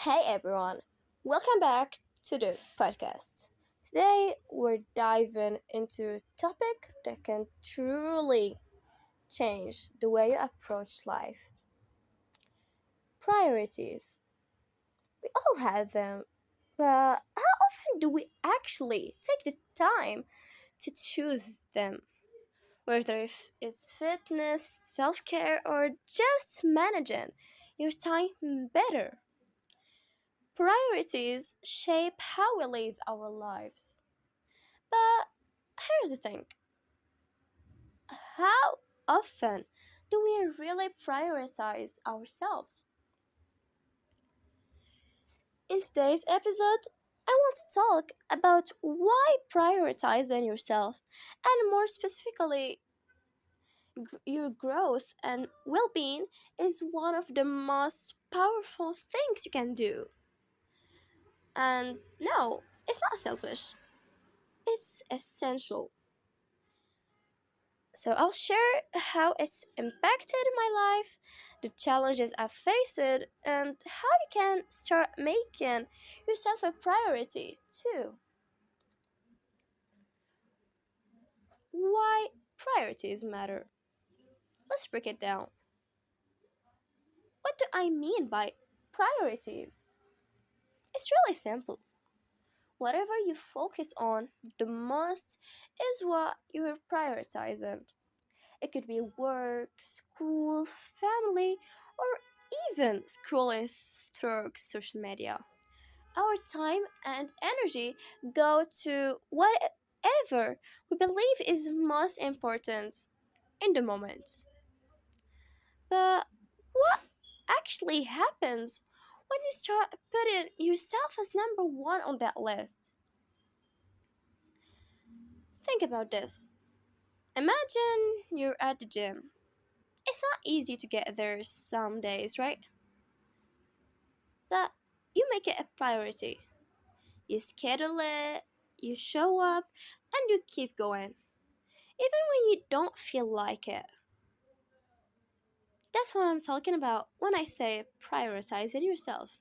Hey everyone, welcome back to the podcast. Today we're diving into a topic that can truly change the way you approach life. Priorities. We all have them, but how often do we actually take the time to choose them? Whether if it's fitness, self care, or just managing your time better. Priorities shape how we live our lives. But here's the thing, how often do we really prioritize ourselves? In today's episode, I want to talk about why prioritizing yourself, and more specifically, your growth and well being, is one of the most powerful things you can do. And no, it's not selfish, it's essential. So I'll share how it's impacted my life, the challenges I've faced, and how you can start making yourself a priority too. Why priorities matter. Let's break it down. What do I mean by priorities? It's really simple. Whatever you focus on the most is what you're prioritizing. It could be work, school, family, or even scrolling through social media. Our time and energy go to whatever we believe is most important in the moment. But what actually happens when you start putting yourself as number one on that list? Think about this. Imagine you're at the gym. It's not easy to get there some days, right? But you make it a priority. You schedule it, you show up, and you keep going, even when you don't feel like it. That's what I'm talking about when I say prioritizing yourself.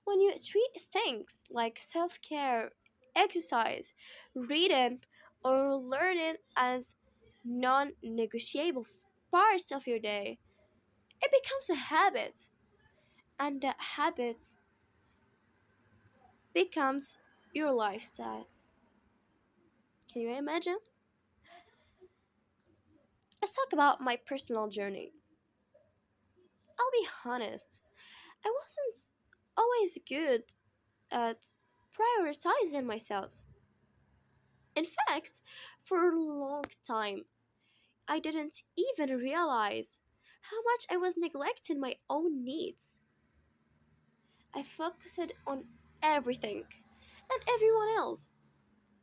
When you treat things like self care, exercise, reading, or learning as non negotiable parts of your day, it becomes a habit, and that habit becomes your lifestyle. Can you imagine? Let's talk about my personal journey. I'll be honest, I wasn't always good at prioritizing myself. In fact, for a long time, I didn't even realize how much I was neglecting my own needs. I focused on everything and everyone else,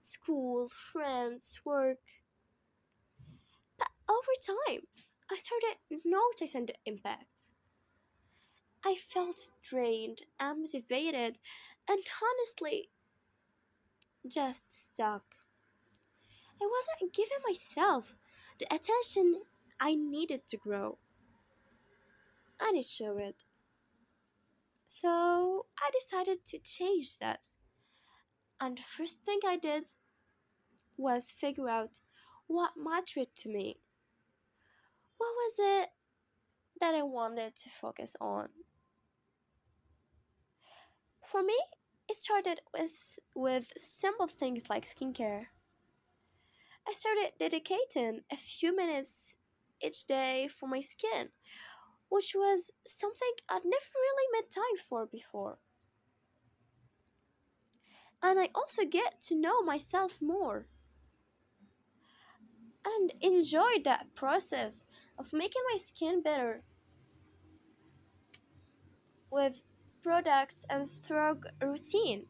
school, friends, work. But over time, I started noticing the impact. I felt drained, unmotivated, and honestly just stuck. I wasn't giving myself the attention I needed to grow, and it showed. So I decided to change that. And the first thing I did was figure out what mattered to me. What was it that I wanted to focus on? For me, it started with simple things like skincare. I started dedicating a few minutes each day for my skin, which was something I'd never really made time for before. And I also get to know myself more and enjoy that process of making my skin better with products and through a routine.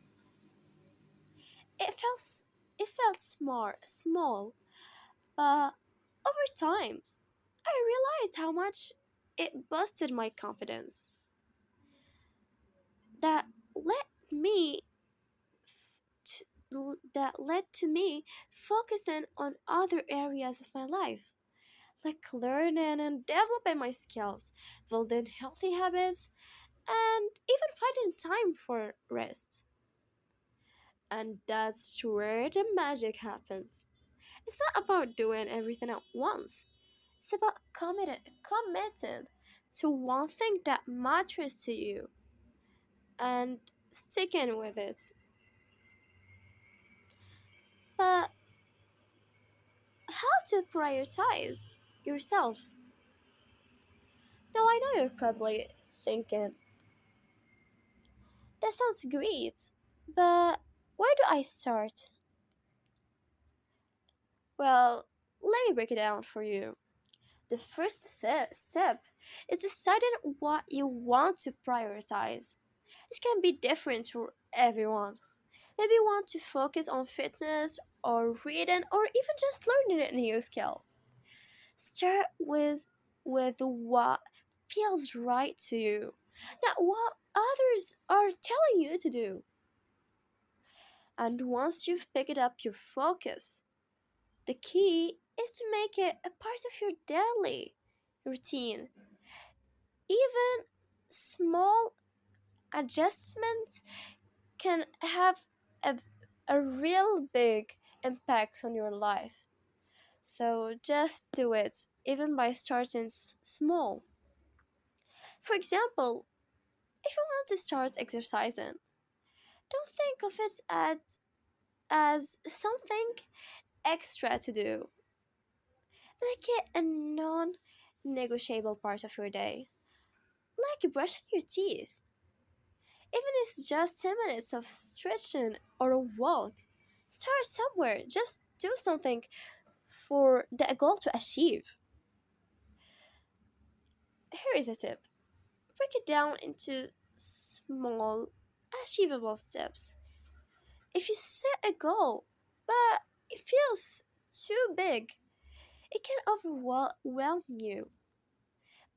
It felt small, but over time, I realized how much it boosted my confidence. That led me that led to me focusing on other areas of my life, like learning and developing my skills, building healthy habits, and even finding time for rest. And that's where the magic happens. It's not about doing everything at once. It's about committing to one thing that matters to you and sticking with it. But how to prioritize yourself? Now I know you're probably thinking, that sounds great, but where do I start? Well, let me break it down for you. The first step is deciding what you want to prioritize. This can be different for everyone. Maybe you want to focus on fitness or reading or even just learning a new skill. Start with what feels right to you, not what others are telling you to do. And once you've picked up your focus, the key is to make it a part of your daily routine. Even small adjustments can have a, a real big impact on your life. So just do it, even by starting small. For example, if you want to start exercising, don't think of it as something extra to do. Make it a non negotiable part of your day, like brushing your teeth. Even if it's just 10 minutes of stretching or a walk, start somewhere. Just do something for the goal to achieve. Here is a tip: break it down into small, achievable steps. If you set a goal, but it feels too big, it can overwhelm you.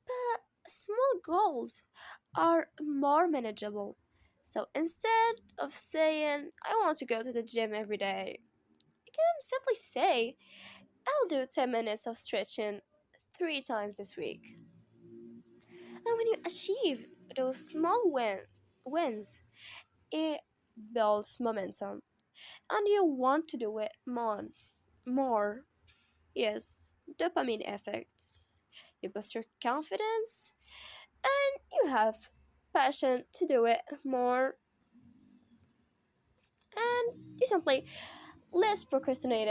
But small goals are more manageable. So instead of saying, I want to go to the gym every day, you can simply say, I'll do 10 minutes of stretching 3 times this week. And when you achieve those wins, it builds momentum. And you want to do it more. Yes, dopamine effects. You boost your confidence and you have passion to do it more, and you simply less procrastinate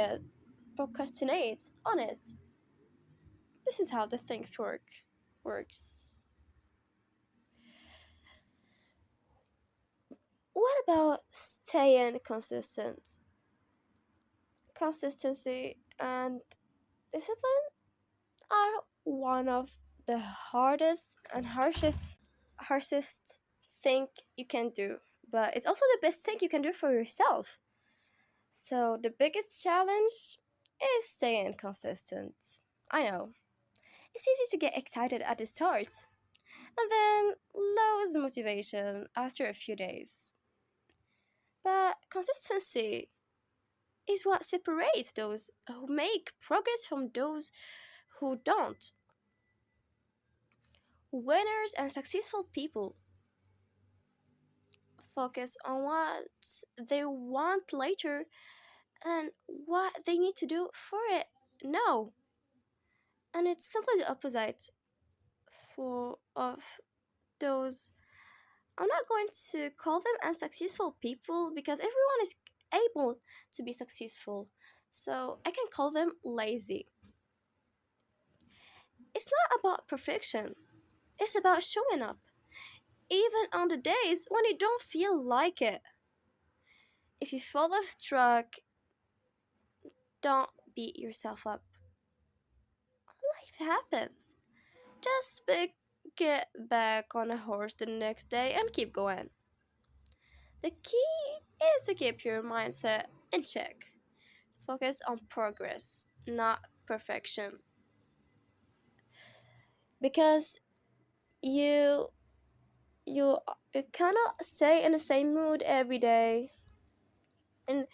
on it. This is how the things works. What about staying consistent? Consistency and discipline are one of the hardest and harshest thing you can do, but it's also the best thing you can do for yourself. So the biggest challenge is staying consistent. I know. It's easy to get excited at the start and then lose motivation after a few days. But consistency is what separates those who make progress from those who don't. Winners and successful people focus on what they want later and what they need to do for it now. And it's simply the opposite for of those. I'm not going to call them unsuccessful people because everyone is able to be successful. So I can call them lazy. It's not about perfection, it's about showing up, even on the days when you don't feel like it. If you fall off track, don't beat yourself up. Life happens. Just get back on a horse the next day and keep going. The key is to keep your mindset in check. Focus on progress, not perfection. Because you you you cannot stay in the same mood every day, and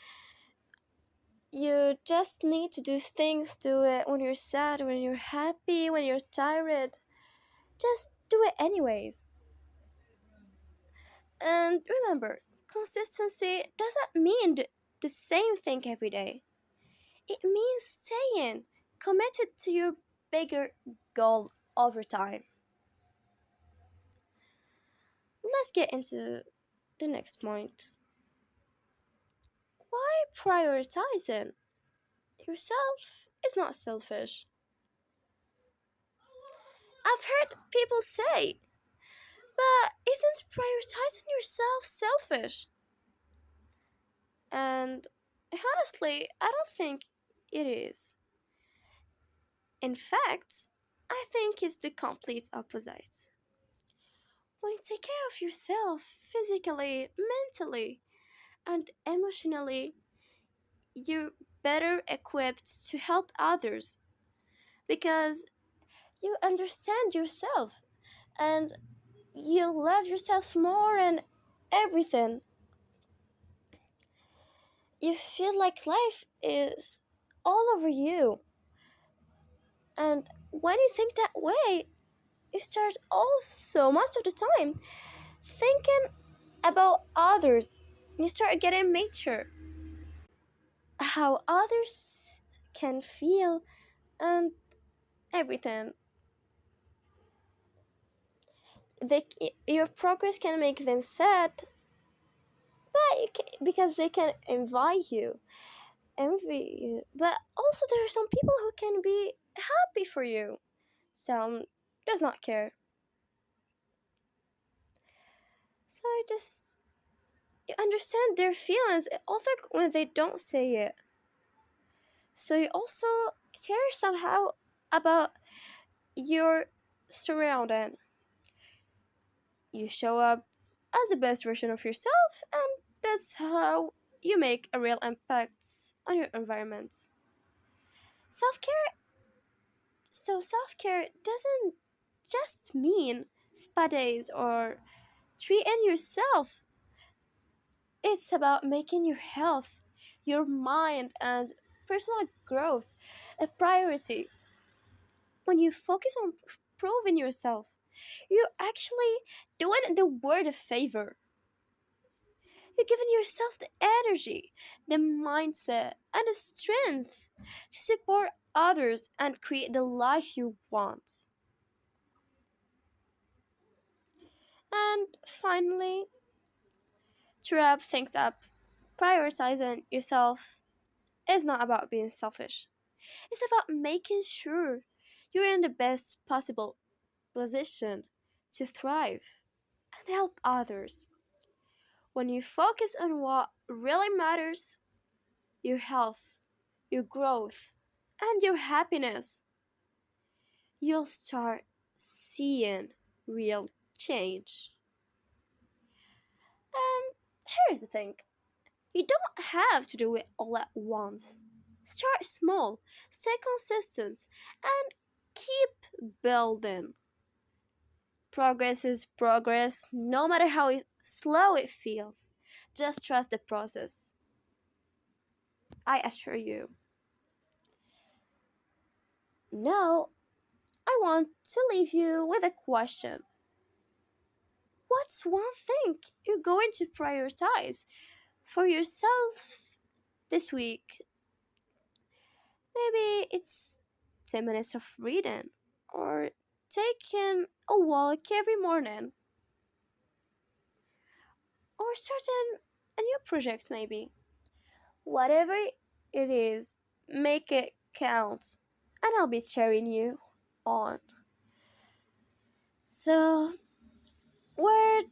you just need to do things to it when you're sad, when you're happy, when you're tired. Just do it anyways. And remember, consistency doesn't mean the same thing every day. It means staying committed to your bigger goal over time. Let's get into the next point. Why prioritizing yourself is not selfish? I've heard people say, but isn't prioritizing yourself selfish? And honestly, I don't think it is. In fact, I think it's the complete opposite. When you take care of yourself physically, mentally, and emotionally, you're better equipped to help others because you understand yourself and you love yourself more and everything. You feel like life is all over you. And when you think that way, you start also most of the time thinking about others. You start getting mature. How others can feel and everything. Your progress can make them sad, but because they can envy you. But also, there are some people who can be happy for you. Some does not care. So I just you understand their feelings, also when they don't say it. So you also care somehow about your surrounding. You show up as the best version of yourself, and that's how you make a real impact on your environment. Self care, self care doesn't just mean spa days or treating yourself. It's about making your health, your mind, and personal growth a priority. When you focus on proving yourself, you're actually doing the world a favor. You're giving yourself the energy, the mindset, and the strength to support others and create the life you want. And finally, to wrap things up, prioritizing yourself is not about being selfish. It's about making sure you're in the best possible position to thrive and help others. When you focus on what really matters, your health, your growth, and your happiness, you'll start seeing real change. And here's the thing, you don't have to do it all at once. Start small, stay consistent, and keep building. Progress is progress, no matter how slow it feels. Just trust the process. I assure you. Now, I want to leave you with a question. What's one thing you're going to prioritize for yourself this week? Maybe it's 10 minutes of reading or taking a walk every morning or starting a new project, maybe. Whatever it is, make it count, and I'll be cheering you on. So, where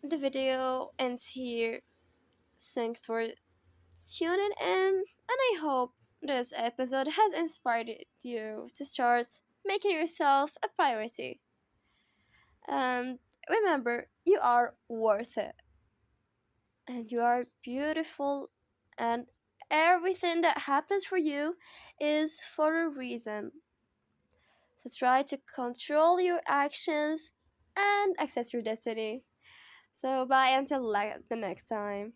the video ends here. Thanks for tuning in, and I hope this episode has inspired you to start making yourself a priority. And remember, you are worth it, and you are beautiful, and everything that happens for you is for a reason. So try to control your actions and accept your destiny. So, bye until the next time.